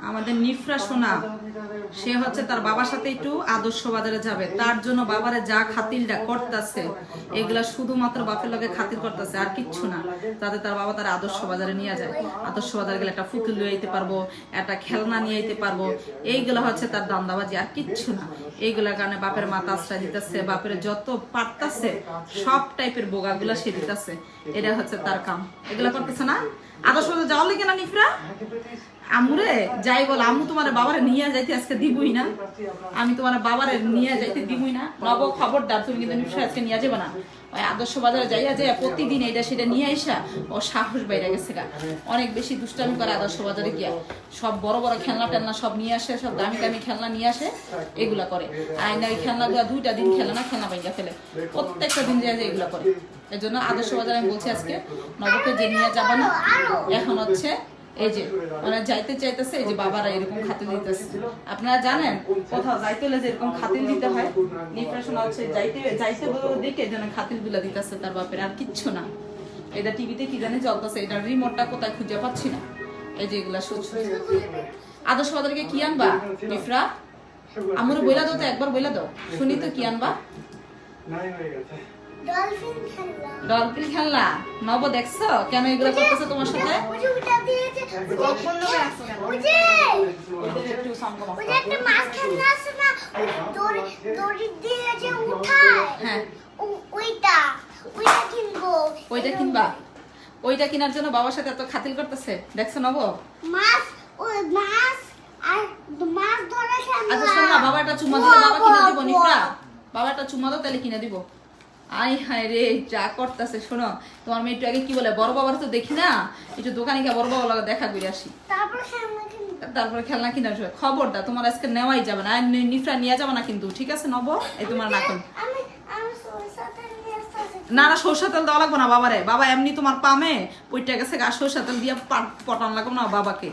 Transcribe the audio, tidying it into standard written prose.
আমাদের নিফরা সোনা সে হচ্ছে তার বাবার সাথে একটু আদর্শ বাজারে যাবে, তার জন্য বাবারে যা খাতিরটা করতেছে এগুলা শুধুমাত্র বাপের লগে খাতির করতেছে, আর কিচ্ছু না। তাতে তার বাবা তার আদর্শ বাজারে নিয়ে যায়, আদর্শ বাজারে গেলে একটা পুতুল নিয়ে যেতে পারবো, একটা খেলনা নিয়ে যেতে পারবো, এইগুলা হচ্ছে তার দান্দাবাজি, আর কিচ্ছু না। এইগুলার কারণে বাপের মাথা আশ্রয় দিতেছে, বাপের যত পারতাছে সব টাইপের বোগাগুলা সে দিতেছে, এটা হচ্ছে তার কাম। এগুলা করতেছে না আদর্শ বাজার যাওয়ার লেগে না নিফরা? আমুরে যাই বল, আম্মু তোমার বাবারে নিয়ে যাইতে আজকে দিবই না, আমি তোমার বাবারে নিয়ে যাইতে দিবই না। নব খবরদার, তুমি কিন্তু নিফরা আজকে নিয়ে যাবে না। ওই আদর্শ বাজারে যাইয়া যায় প্রতিদিন এটা সেটা নিয়ে আইসা ও সাহস বাইরে গেছে গা, অনেক বেশি দুষ্টামি করে আদর্শ বাজারে গিয়া। সব বড় বড় খেলনা টেলনা সব নিয়ে আসে, সব দামি দামি খেলনা নিয়ে আসে, এগুলা করে। আয়না ওই খেলনাগুলো 2টা দিন খেলে না, খেলনা বাইঙ্গা ফেলে, প্রত্যেকটা দিন যায় এগুলা করে। এই জন্য আদর্শ বাজারে আমি বলছি আজকে নবকে যে নিয়ে যাবে না, এখন হচ্ছে এই যে মানে যাইতে চাইতেছে, এই যে বাবারা এরকম খাতির দিতেছে। আপনারা জানেন কোথাও যাইতে হলে যে এরকম খাতির দিতে হয়, নির্বাচন হচ্ছে যাইতে যাইতে দেখে যেন খাতির গুলা দিতেছে তার বাপের, আর কিচ্ছু না। এটা টিভিতে কি জানি চলতেছে, এটা রিমোটটা কোথায় খুঁজে পাচ্ছি না। এই যে এগুলা সহ্য। আদর্শ বাজারকে কি আনবা নিফরা? আমার বইলা দাও তো, একবার বইলা দাও শুনি তো, কি আনবা? ডলফিন খেলনা। নব দেখছো কেন এগুলো করতেছে তোমার সাথে? ওইটা কিনবা? ওইটা কেনার জন্য বাবার সাথে এত খাতির করতেছে, দেখছো নব? আচ্ছা শোন না, বাবা একটা চুমা দিলে বাবা কিনে দিব নিফরা, বাবা একটা চুমা দাও তাহলে কিনে দিব। আই হায় রে যা করতেছে। শোনো তোমার মেয়ে একটু আগে কি বলে, বড় বাবার তো দেখি না, একটু দোকানে গিয়ে বড় বাবার দেখা করে আসি, তারপরে খেলনা কিনে আসবে। খবরটা তোমার আজকে নেওয়াই যাবে না, নিফরা নিয়ে যাবে না কিন্তু, ঠিক আছে নব? এই তোমার নাকল না না, সরষের তেল দেওয়া লাগবে না বাবারে, বাবা এমনি তোমার পামে পইটা গেছে গা, সরষের তেল দিয়ে পটান লাগবে না বাবাকে।